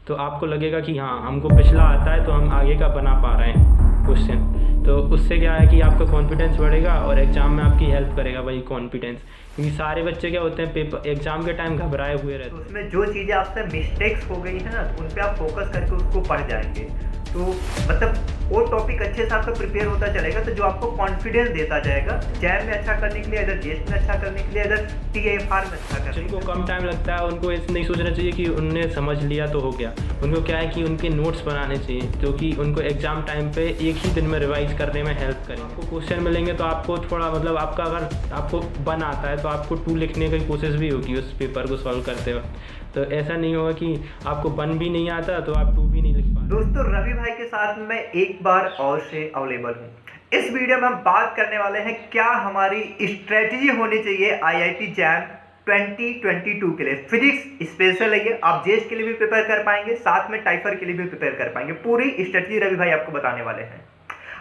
तो आपको लगेगा कि हाँ हमको पिछला आता है तो हम आगे का बना पा रहे हैं क्वेश्चन। तो उससे क्या है कि आपका कॉन्फिडेंस बढ़ेगा और एग्ज़ाम में आपकी हेल्प करेगा वही कॉन्फिडेंस, क्योंकि सारे बच्चे क्या होते हैं पेपर एग्ज़ाम के टाइम घबराए हुए रहते तो हैं। उसमें जो चीज़ें आपसे मिस्टेक्स हो गई है ना, तो उन पे आप फोकस करके उसको पढ़ जाएंगे, तो मतलब वो टॉपिक अच्छे से आपका प्रिपेयर होता चलेगा, तो जो आपको कॉन्फिडेंस देता जाएगा जैम में अच्छा करने के लिए, इधर जेएस में अच्छा करने के लिए, इधर टीएफआर में अच्छा करने के जिनको लिए। कम टाइम लगता है उनको ऐसे नहीं सोचना चाहिए कि उनने समझ लिया तो हो गया। उनको क्या है कि उनके नोट्स बनाने चाहिए जो कि उनको एग्ज़ाम टाइम पे एक ही दिन में रिवाइज करने में हेल्प करें। आपको क्वेश्चन मिलेंगे तो आपको थोड़ा मतलब आपका अगर आपको बन आता है तो आपको 2 लिखने की कोशिश भी होगी उस पेपर को सॉल्व करते वक्त। तो ऐसा नहीं होगा कि आपको बन भी नहीं आता तो आप 2 भी नहीं लिख पाए। दोस्तों, रवि भाई के साथ मैं एक बार और से अवेलेबल हूँ। इस वीडियो में हम बात करने वाले हैं क्या हमारी स्ट्रेटजी होनी चाहिए आईआईटी जैम 2022 के लिए। फिजिक्स स्पेशल है ये, आप जेएस के लिए भी प्रिपेयर कर पाएंगे, साथ में टाइफर के लिए भी प्रिपेयर कर पाएंगे। पूरी स्ट्रेटजी रवि भाई आपको बताने वाले हैं।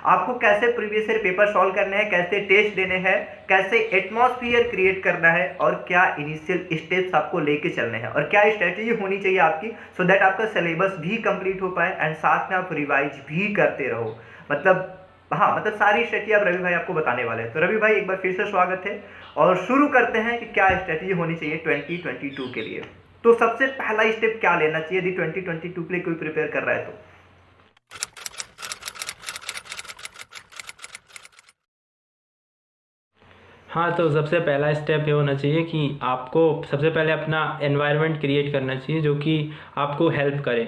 आपको कैसे प्रीवियस ईयर पेपर सॉल्व करने हैं, कैसे टेस्ट देने हैं, कैसे एटमॉस्फेयर क्रिएट करना है, और क्या इनिशियल स्टेप्स आपको लेके चलने हैं, और क्या स्ट्रेटजी होनी चाहिए आपकी सो दैट आपका सिलेबस भी कंप्लीट हो पाए एंड साथ में आप रिवाइज भी करते रहो। मतलब हाँ, मतलब सारी स्ट्रेटजी आप रवि भाई आपको बताने वाले हैं। तो रवि भाई एक बार फिर से स्वागत है, और शुरू करते हैं कि क्या स्ट्रेटजी होनी चाहिए 2022 के लिए। तो सबसे पहला स्टेप क्या लेना चाहिए यदि 2022 के लिए कोई प्रिपेयर कर रहा है तो? हाँ, तो सबसे पहला स्टेप ये होना चाहिए कि आपको सबसे पहले अपना एनवायरनमेंट क्रिएट करना चाहिए जो कि आपको हेल्प करे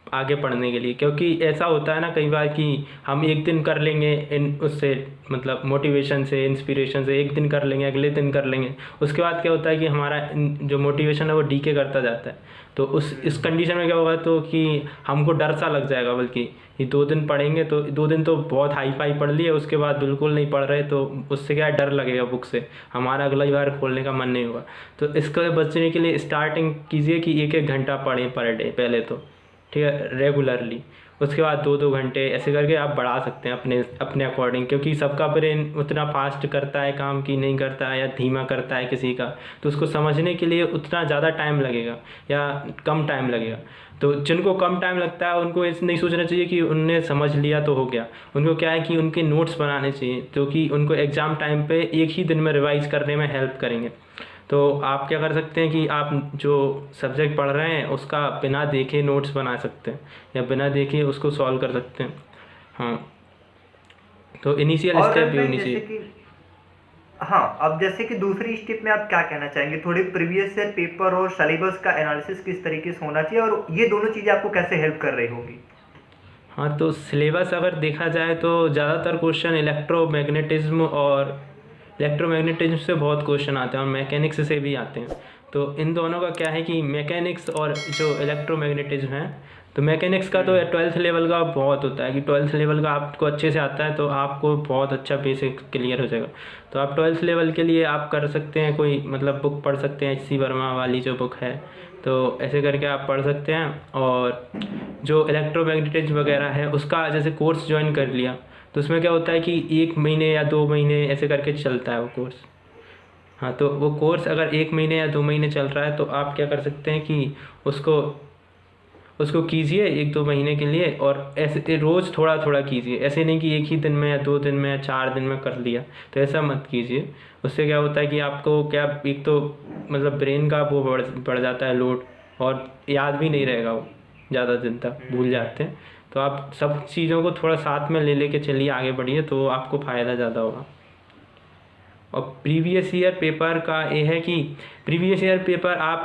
आगे पढ़ने के लिए। क्योंकि ऐसा होता है ना कई बार कि हम एक दिन कर लेंगे इन उससे मतलब मोटिवेशन से इंस्पिरेशन से एक दिन कर लेंगे, अगले दिन कर लेंगे, उसके बाद क्या होता है कि हमारा जो मोटिवेशन है वो डीके करता जाता है। तो इस कंडीशन में क्या होगा तो कि हमको डर सा लग जाएगा, बल्कि ये 2 दिन पढ़ेंगे तो 2 दिन तो बहुत हाई फाई पढ़ लिए, उसके बाद बिल्कुल नहीं पढ़ रहे तो उससे क्या है डर लगेगा बुक से, हमारा अगला बार खोलने का मन नहीं होगा। तो इसको बचने के लिए स्टार्टिंग कीजिए कि 1-1 घंटा पढ़ें पर डे पहले तो, ठीक है, रेगुलरली। उसके बाद 2-2 घंटे ऐसे करके आप बढ़ा सकते हैं अपने अपने अकॉर्डिंग, क्योंकि सबका ब्रेन उतना फास्ट करता है काम की नहीं करता है या धीमा करता है किसी का, तो उसको समझने के लिए उतना ज़्यादा टाइम लगेगा या कम टाइम लगेगा। तो जिनको कम टाइम लगता है उनको ऐसे नहीं सोचना चाहिए कि उनने समझ लिया तो हो गया। उनको क्या है कि उनके नोट्स बनाने चाहिए जो कि उनको एग्ज़ाम टाइम पे एक ही दिन में रिवाइज करने में हेल्प करेंगे। तो आप क्या कर सकते हैं कि आप जो सब्जेक्ट पढ़ रहे हैं उसका बिना देखे नोट्स बना सकते हैं या बिना देखे उसको सॉल्व कर सकते हैं। हाँ, तो इनिशियल और स्टेप रवि ये भाई होनी जैसे चाहिए। कि हाँ, अब जैसे कि दूसरी स्टेप में आप क्या कहना चाहेंगे, थोड़ी प्रीवियस ईयर पेपर और सिलेबस का एनालिसिस किस तरीके से होना चाहिए, और ये दोनों चीज़ें आपको कैसे हेल्प कर रही होगी? हाँ, तो सिलेबस अगर देखा जाए तो ज़्यादातर क्वेश्चन इलेक्ट्रोमैग्नेटिज्म से बहुत क्वेश्चन आते हैं और मैकेनिक्स से भी आते हैं। तो इन दोनों का क्या है कि मैकेनिक्स और जो इलेक्ट्रोमैग्नेटिज्म है, तो मैकेनिक्स का तो 12th लेवल का बहुत होता है कि 12th लेवल का आपको अच्छे से आता है तो आपको बहुत अच्छा बेसिक क्लियर हो जाएगा। तो आप 12th लेवल के लिए आप कर सकते हैं, कोई मतलब बुक पढ़ सकते हैं, एच सी वर्मा वाली जो बुक है, तो ऐसे करके आप पढ़ सकते हैं। और जो इलेक्ट्रोमैग्नेटिज्म वगैरह है उसका जैसे कोर्स ज्वाइन कर लिया तो उसमें क्या होता है कि 1 महीने या 2 महीने ऐसे करके चलता है वो कोर्स। हाँ, तो वो कोर्स अगर 1 महीने या 2 महीने चल रहा है तो आप क्या कर सकते हैं कि उसको उसको कीजिए 1-2 महीने के लिए, और ऐसे रोज़ थोड़ा थोड़ा कीजिए। ऐसे नहीं कि एक ही दिन में या 2 दिन में या 4 दिन में कर लिया, तो ऐसा मत कीजिए। उससे क्या होता है कि आपको क्या एक तो मतलब ब्रेन का वो बढ़ जाता है लोड, और याद भी नहीं रहेगा वो, ज़्यादा दिन तक भूल जाते हैं। तो आप सब चीज़ों को थोड़ा साथ में ले लेके चलिए, आगे बढ़िए, तो आपको फ़ायदा ज़्यादा होगा। और प्रीवियस ईयर पेपर का ये है कि प्रीवियस ईयर पेपर आप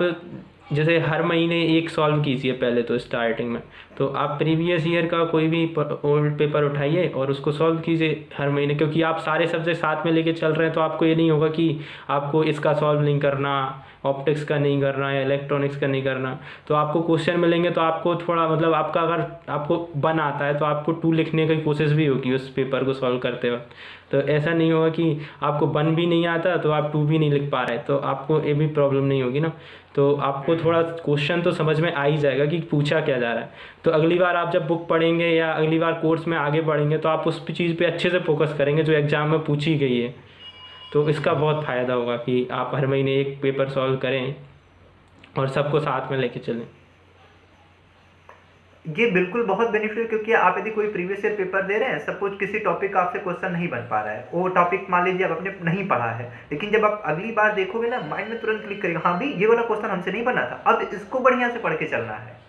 जैसे हर महीने एक सॉल्व कीजिए पहले तो स्टार्टिंग में। तो आप प्रीवियस ईयर का कोई भी ओल्ड पेपर उठाइए और उसको सॉल्व कीजिए हर महीने, क्योंकि आप सारे सब्जेक्ट साथ में लेके चल रहे हैं तो आपको ये नहीं होगा कि आपको इसका सॉल्व नहीं करना, ऑप्टिक्स का नहीं करना या इलेक्ट्रॉनिक्स का नहीं करना। तो आपको क्वेश्चन मिलेंगे तो आपको थोड़ा मतलब आपका अगर आपको बन आता है तो आपको 2 लिखने की कोशिश भी होगी उस पेपर को सॉल्व करते वक्त। तो ऐसा नहीं होगा कि आपको बन भी नहीं आता तो आप 2 भी नहीं लिख पा रहे, तो आपको ये भी प्रॉब्लम नहीं होगी ना। तो आपको थोड़ा क्वेश्चन तो समझ में आ ही जाएगा कि पूछा क्या जा रहा है। तो अगली बार आप जब बुक पढ़ेंगे या अगली बार कोर्स में आगे बढ़ेंगे तो आप उस चीज़ पे अच्छे से फोकस करेंगे जो एग्ज़ाम में पूछी गई है। तो इसका बहुत फ़ायदा होगा कि आप हर महीने एक पेपर सॉल्व करें और सबको साथ में लेके चलें। ये बिल्कुल बहुत बेनिफिट, क्योंकि आप यदि कोई प्रीवियस ईयर पेपर दे रहे हैं, सपोज किसी टॉपिक का आपसे क्वेश्चन नहीं बन पा रहा है, वो टॉपिक मान लीजिए आप आपने नहीं पढ़ा है, लेकिन जब आप अगली बार देखोगे ना, माइंड में तुरंत क्लिक करेगा, हाँ भी ये वाला क्वेश्चन हमसे नहीं बना था, अब इसको बढ़िया से पढ़ के चलना है।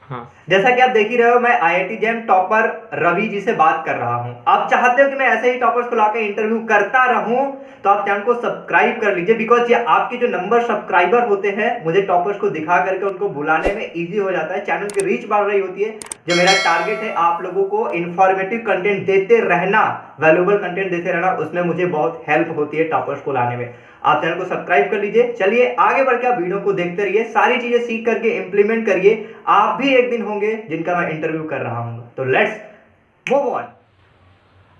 हाँ जैसा कि आप देख ही रहे हो, मैं IIT jam topper Ravi ji से बात कर रहा हूं। आप चाहते हो कि मैं ऐसे ही टॉपर्स को लाकर इंटरव्यू करता रहूं, तो आप चैनल को सब्सक्राइब कर लीजिए, बिकॉज ये आपके जो नंबर सब्सक्राइबर होते हैं, मुझे टॉपर्स को दिखा करके उनको बुलाने में इजी हो जाता है, चैनल की रीच बढ़ रही होती है। जो मेरा टारगेट है आप लोगों को इंफॉर्मेटिव कंटेंट देते रहना, वैल्यूएबल कंटेंट देते रहना, उसमें मुझे बहुत हेल्प होती है टॉपर्स को लाने में। आप चैनल को सब्सक्राइब कर लीजिए। चलिए आगे बढ़ के आप वीडियो को देखते रहिए, सारी चीजें सीख करके इंप्लीमेंट करिए, आप भी एक दिन होंगे जिनका मैं इंटरव्यू कर रहा हूं। तो लेट्स मूव ऑन।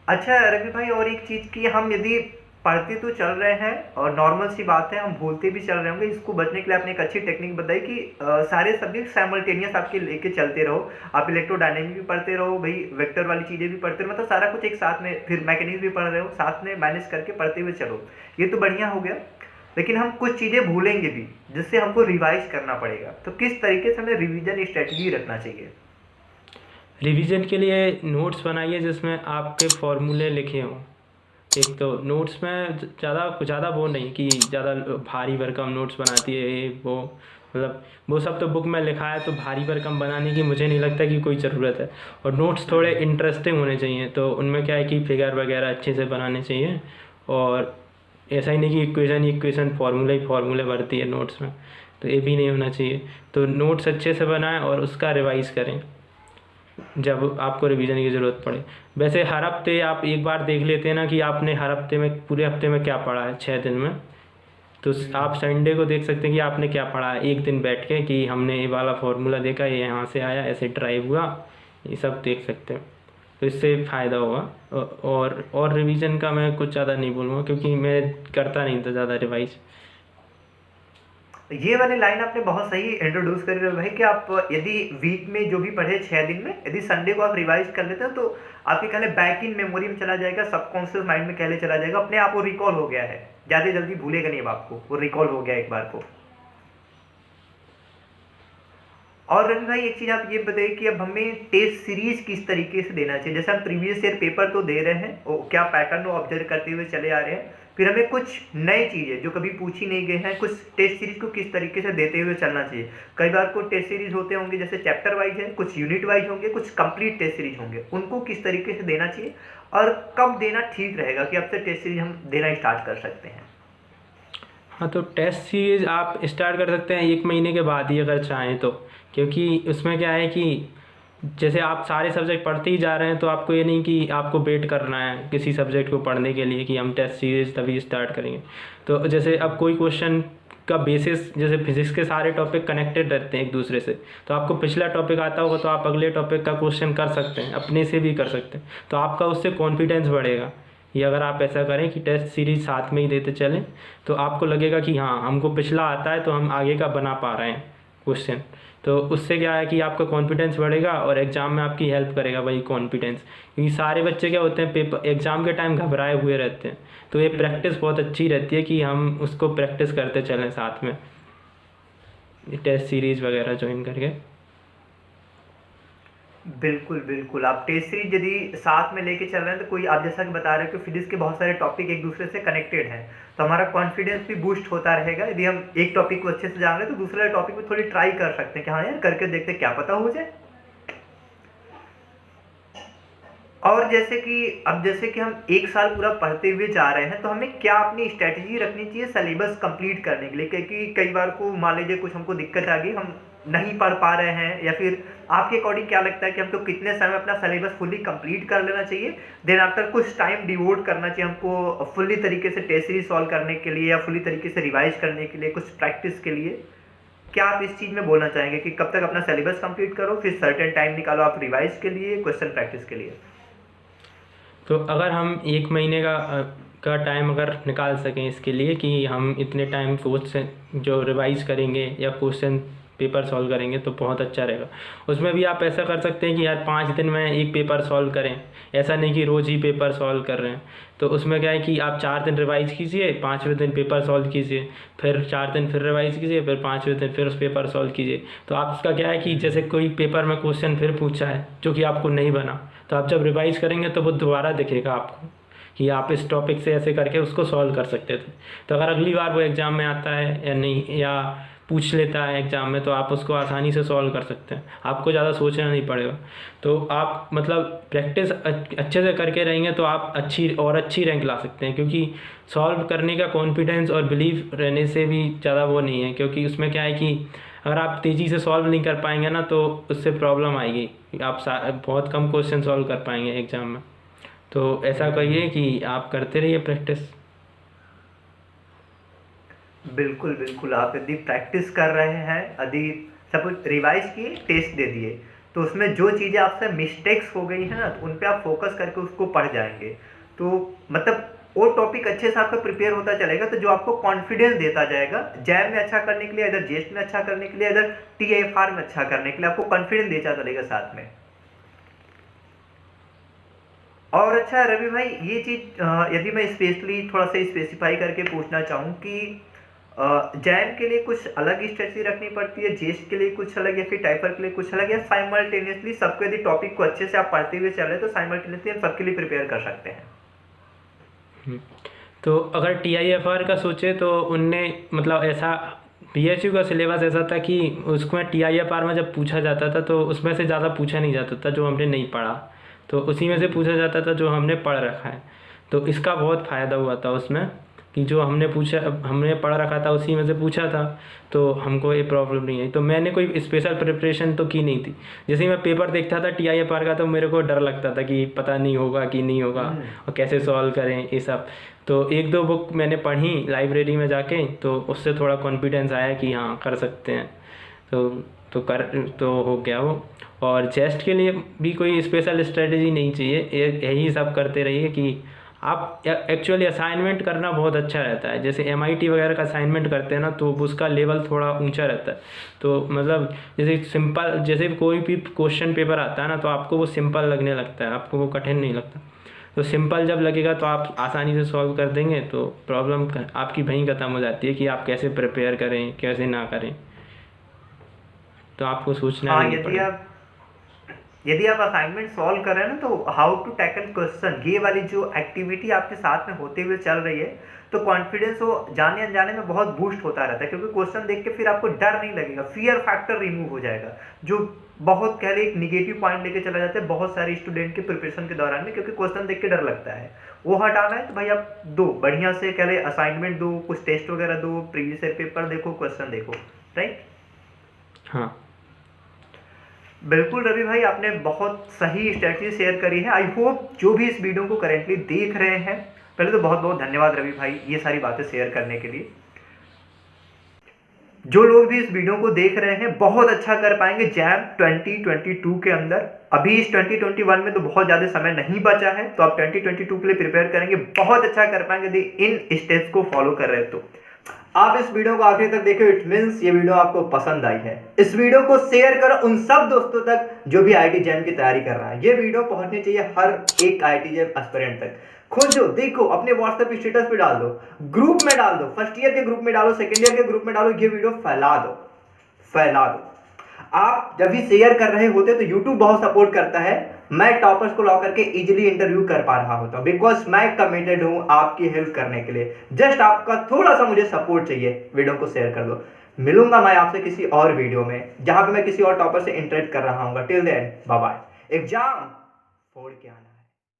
अच्छा रवि भाई, और एक चीज की, हम यदि पढ़ते तो चल रहे हैं और नॉर्मल सी बात है, हम भूलते भी चल रहे होंगे, इसको बचने के लिए आपने एक अच्छी टेक्निक बताई कि सारे सब्जेक्ट साइमल्टेनियस आपके लेके चलते रहो। आप इलेक्ट्रोडायनेमिक भी पढ़ते रहो भाई, वेक्टर वाली चीज़ें भी पढ़ते रहो, मतलब सारा कुछ एक साथ में, फिर मैकेनिक्स भी पढ़ रहे हो, साथ में मैनेज करके पढ़ते हुए चलो, ये तो बढ़िया हो गया। लेकिन हम कुछ चीज़ें भूलेंगे भी, जिससे हमको रिवाइज करना पड़ेगा, तो किस तरीके से हमें रिविजन स्ट्रेटजी रखना चाहिए? रिवीजन के लिए नोट्स बनाइए जिसमें आपके फॉर्मूले लिखे हों। एक तो नोट्स में ज़्यादा वो नहीं कि ज़्यादा भारी भरकम नोट्स बनाती है ये वो, मतलब वो सब तो बुक में लिखा है, तो भारी भरकम बनाने की मुझे नहीं लगता कि कोई ज़रूरत है। और नोट्स थोड़े इंटरेस्टिंग होने चाहिए, तो उनमें क्या है कि फिगर वगैरह अच्छे से बनाने चाहिए, और ऐसा ही नहीं कि इक्वेशन फार्मूले भरती है नोट्स में, तो ये भी नहीं होना चाहिए। तो नोट्स अच्छे से बनाएं और उसका रिवाइज़ करें जब आपको रिवीजन की ज़रूरत पड़े। वैसे हर हफ्ते आप एक बार देख लेते हैं ना कि आपने हर हफ्ते में, पूरे हफ्ते में क्या पढ़ा है 6 दिन में, तो आप संडे को देख सकते हैं कि आपने क्या पढ़ा है, एक दिन बैठ के कि हमने ये वाला फार्मूला देखा, ये यहाँ से आया, ऐसे ड्राइव हुआ, ये सब देख सकते हैं, तो इससे फ़ायदा होगा। और रिवीजन का मैं कुछ ज़्यादा नहीं बोलूँगा, क्योंकि मैं करता नहीं था ज़्यादा रिवाइज। ये वाली लाइन आपने बहुत सही इंट्रोड्यूस करी रहे भाई, कि आप यदि वीक में जो भी पढ़े 6 दिन में, यदि संडे को आप रिवाइज कर लेते हैं, तो आपके कहले बैक इन मेमोरी में चला जाएगा, सबकॉन्शियस माइंड में कहले चला जाएगा, अपने आप वो रिकॉल हो गया है, ज़्यादा जल्दी भूलेगा नहीं अब आपको, वो रिकॉल हो गया एक बार को। और रवि भाई एक चीज़ आप ये बताइए कि अब हमें टेस्ट सीरीज किस तरीके से देना चाहिए? जैसे हम प्रीवियस ईयर पेपर तो दे रहे हैं, वो क्या पैटर्न वो ऑब्जर्व करते हुए चले आ रहे हैं, फिर हमें कुछ नई चीज़ें जो कभी पूछी नहीं गई हैं, कुछ टेस्ट सीरीज को किस तरीके से देते हुए चलना चाहिए? कई बार को टेस्ट सीरीज होते होंगे, जैसे चैप्टर वाइज है, कुछ यूनिट वाइज होंगे, कुछ कंप्लीट टेस्ट सीरीज होंगे, उनको किस तरीके से देना चाहिए और कब देना ठीक रहेगा कि अब से टेस्ट सीरीज हम देना स्टार्ट कर सकते हैं? हाँ, तो टेस्ट सीरीज आप स्टार्ट कर सकते हैं 1 महीने के बाद ही अगर चाहें तो, क्योंकि उसमें क्या है कि जैसे आप सारे सब्जेक्ट पढ़ते ही जा रहे हैं, तो आपको ये नहीं कि आपको वेट करना है किसी सब्जेक्ट को पढ़ने के लिए कि हम टेस्ट सीरीज तभी स्टार्ट करेंगे। तो जैसे अब कोई क्वेश्चन का बेसिस, जैसे फिजिक्स के सारे टॉपिक कनेक्टेड रहते हैं एक दूसरे से, तो आपको पिछला टॉपिक आता होगा तो आप अगले टॉपिक का क्वेश्चन कर सकते हैं, अपने से भी कर सकते हैं, तो आपका उससे कॉन्फिडेंस बढ़ेगा। ये अगर आप ऐसा करें कि टेस्ट सीरीज साथ में ही देते चलें, तो आपको लगेगा कि हाँ, हमको पिछला आता है तो हम आगे का बना पा रहे हैं क्वेश्चन। तो उससे क्या है कि आपका कॉन्फिडेंस बढ़ेगा और एग्ज़ाम में आपकी हेल्प करेगा वही कॉन्फिडेंस, क्योंकि सारे बच्चे क्या होते हैं पेपर एग्ज़ाम के टाइम घबराए हुए रहते हैं, तो ये प्रैक्टिस बहुत अच्छी रहती है कि हम उसको प्रैक्टिस करते चलें साथ में, टेस्ट सीरीज़ वगैरह ज्वाइन करके। बिल्कुल बिल्कुल, आप टेस्ट सीरीज यदि साथ में लेके चल रहे हैं, तो कोई आप जैसा कि बता रहे हो कि फिजिक्स के बहुत सारे टॉपिक एक दूसरे से कनेक्टेड हैं, तो हमारा कॉन्फिडेंस भी बूस्ट होता रहेगा। यदि हम एक टॉपिक को अच्छे से जान रहे हैं, तो दूसरे टॉपिक में थोड़ी ट्राई कर सकते हैं कि हाँ यार करके देखते क्या पता हो जाए। और जैसे कि हम 1 साल पूरा पढ़ते हुए जा रहे हैं, तो हमें क्या अपनी स्ट्रेटजी रखनी चाहिए सिलेबस कंप्लीट करने के लिए? क्योंकि कई बार को मान लीजिए कुछ हमको दिक्कत आ गई, हम नहीं पढ़ पा रहे हैं, या फिर आपके अकॉर्डिंग क्या लगता है कि हमको कितने समय अपना सिलेबस फुली कंप्लीट कर लेना चाहिए, देन आफ्टर कुछ टाइम डिवोट करना चाहिए हमको फुल्ली तरीके से टेस्ट सीरीज सॉल्व करने के लिए, या फुल्ली तरीके से रिवाइज करने के लिए, कुछ प्रैक्टिस के लिए? क्या आप इस चीज़ में बोलना चाहेंगे कि कब तक अपना सिलेबस कंप्लीट करो, फिर सर्टेन टाइम निकालो आप रिवाइज के लिए, क्वेश्चन प्रैक्टिस के लिए? तो अगर हम 1 महीने का टाइम अगर निकाल सकें इसके लिए कि हम इतने टाइम क्वेश्चन जो रिवाइज करेंगे या क्वेश्चन पेपर सॉल्व करेंगे तो बहुत अच्छा रहेगा। उसमें भी आप ऐसा कर सकते हैं कि यार 5 दिन में एक पेपर सॉल्व करें, ऐसा नहीं कि रोज़ ही पेपर सॉल्व कर रहे हैं। तो उसमें क्या है कि आप 4 दिन रिवाइज़ कीजिए, 5वें दिन पेपर सॉल्व कीजिए, फिर 4 दिन फिर रिवाइज़ कीजिए, फिर 5वें दिन फिर उस पेपर सॉल्व कीजिए। तो आपका क्या है कि जैसे कोई पेपर में क्वेश्चन फिर पूछा है जो कि आपको नहीं बना, तो आप जब रिवाइज़ करेंगे तो वो दोबारा दिखेगा आपको कि आप इस टॉपिक से ऐसे करके उसको सॉल्व कर सकते थे। तो अगर अगली बार वो एग्ज़ाम में आता है या नहीं, या पूछ लेता है एग्ज़ाम में, तो आप उसको आसानी से सॉल्व कर सकते हैं, आपको ज़्यादा सोचना नहीं पड़ेगा। तो आप मतलब प्रैक्टिस अच्छे से करके रहेंगे तो आप अच्छी रैंक ला सकते हैं, क्योंकि सॉल्व करने का कॉन्फिडेंस और बिलीव रहने से भी ज़्यादा वो नहीं है। क्योंकि उसमें क्या है कि अगर आप तेज़ी से सॉल्व नहीं कर पाएंगे ना, तो उससे प्रॉब्लम आएगी, आप बहुत कम क्वेश्चन सॉल्व कर पाएंगे एग्ज़ाम में। तो ऐसा करिए कि आप करते रहिए प्रैक्टिस। बिल्कुल बिल्कुल, आप यदि प्रैक्टिस कर रहे हैं, यदि सब कुछ रिवाइज किए, टेस्ट दे दिए, तो उसमें जो चीज़ें आपसे मिस्टेक्स हो गई हैं ना, तो उन पे आप फोकस करके उसको पढ़ जाएंगे, तो मतलब वो टॉपिक अच्छे से आपका प्रिपेयर होता चलेगा, तो जो आपको कॉन्फिडेंस देता जाएगा जैम में अच्छा करने के लिए, इधर जेस्ट में अच्छा करने के लिए, इधर TIFR में अच्छा करने के लिए, आपको कॉन्फिडेंस देता चलेगा साथ में। और अच्छा रवि भाई, ये चीज़ यदि मैं स्पेशली थोड़ा सा स्पेसिफाई करके पूछना चाहूँ कि जैम के लिए कुछ अलग स्ट्रेटजी रखनी पड़ती है, जेस्ट के लिए कुछ अलग, या फिर टाइपर के लिए कुछ अलग, या साइमल्टेनियसली सबको यदि टॉपिक को अच्छे से आप पढ़ते हुए चले तो साइमल्टेनियसली हम सबके लिए प्रिपेयर कर सकते हैं? तो अगर TIFR का सोचे तो उनने मतलब ऐसा PSU का सिलेबस ऐसा था कि उसमें TIFR में जब पूछा जाता था तो उसमें से ज़्यादा पूछा नहीं जाता था जो हमने नहीं पढ़ा, तो उसी में से पूछा जाता था जो हमने पढ़ रखा है। तो इसका बहुत फ़ायदा हुआ था उसमें कि जो हमने पढ़ रखा था उसी में से पूछा था, तो हमको ये प्रॉब्लम नहीं आई। तो मैंने कोई स्पेशल प्रिपरेशन तो की नहीं थी। जैसे ही मैं पेपर देखता था TIFR का तो मेरे को डर लगता था कि पता नहीं होगा कि नहीं होगा और कैसे सॉल्व करें ये सब। तो 1-2 बुक मैंने पढ़ी लाइब्रेरी में जाके, तो उससे थोड़ा कॉन्फिडेंस आया कि हाँ कर सकते हैं, तो हो गया वो। और चेस्ट के लिए भी कोई स्पेशल स्ट्रेटजी नहीं चाहिए, यही सब करते रहिए कि आप एक्चुअली असाइनमेंट करना बहुत अच्छा रहता है। जैसे MIT वगैरह का असाइनमेंट करते हैं ना, तो उसका लेवल थोड़ा ऊंचा रहता है। तो मतलब जैसे कोई भी क्वेश्चन पेपर आता है ना, तो आपको वो सिंपल लगने लगता है, आपको वो कठिन नहीं लगता। तो सिंपल जब लगेगा तो आप आसानी से सॉल्व कर देंगे, तो प्रॉब्लम आपकी वहीं ख़त्म हो जाती है कि आप कैसे प्रिपेयर करें कैसे ना करें। तो आपको सोचना नहीं पड़ेगा। यदि आप असाइनमेंट सॉल्व कर रहे हैं ना, तो हाउ टू टैकल क्वेश्चन, ये वाली जो एक्टिविटी आपके साथ में होते हुए चल रही है, तो कॉन्फिडेंस वो जाने अनजाने में बहुत बूस्ट होता रहता है, क्योंकि क्वेश्चन देख के फिर आपको डर नहीं लगेगा, फियर फैक्टर रिमूव हो जाएगा, जो बहुत कह एक निगेटिव पॉइंट लेके चला जाता है बहुत सारे स्टूडेंट के प्रिपरेशन के दौरान में, क्योंकि क्वेश्चन देख के डर लगता है। वो हटाना है तो भाई आप दो बढ़िया से कह असाइनमेंट दो, कुछ टेस्ट वगैरह दो, प्रीवियस ईयर पेपर देखो, क्वेश्चन देखो, राइट? हाँ बिल्कुल रवि भाई, आपने बहुत सही स्ट्रेटजी शेयर करी है। आई होप जो भी इस वीडियो को करेंटली देख रहे हैं, पहले तो बहुत बहुत धन्यवाद रवि भाई ये सारी बातें शेयर करने के लिए। जो लोग भी इस वीडियो को देख रहे हैं बहुत अच्छा कर पाएंगे जैम 2022 के अंदर। अभी इस 2021 में तो बहुत ज़्यादा समय नहीं बचा है, तो आप 2022 के लिए प्रिपेयर करेंगे, बहुत अच्छा कर पाएंगे यदि इन स्टेप्स को फॉलो कर रहे हैं। तो आप इस वीडियो को आखिर तक देखो, इट मींस ये वीडियो आपको पसंद आई है। इस वीडियो को शेयर करो उन सब दोस्तों तक जो भी IIT जैम की तैयारी कर रहा है। ये वीडियो पहुंचनी चाहिए हर एक IIT जैम एस्पिरेंट तक। खोजो, देखो, अपने व्हाट्सएप स्टेटस पे डाल दो, ग्रुप में डाल दो, फर्स्ट ईयर के ग्रुप में डालो, सेकेंड ईयर के ग्रुप में डालो, ये वीडियो फैला दो, फैला दो। आप जब भी शेयर कर रहे होते तो YouTube बहुत सपोर्ट करता है। मैं टॉपर्स को ला करके इजीली इंटरव्यू कर पा रहा होता हूं, बिकॉज मैं कमिटेड हूं आपकी हेल्प करने के लिए। जस्ट आपका थोड़ा सा मुझे सपोर्ट चाहिए, वीडियो को शेयर कर दो। मिलूंगा मैं आपसे किसी और वीडियो में जहां पे मैं किसी और टॉपर से इंटरेक्ट कर रहा हूँ। Till then bye bye. Exam फोड़ के आना।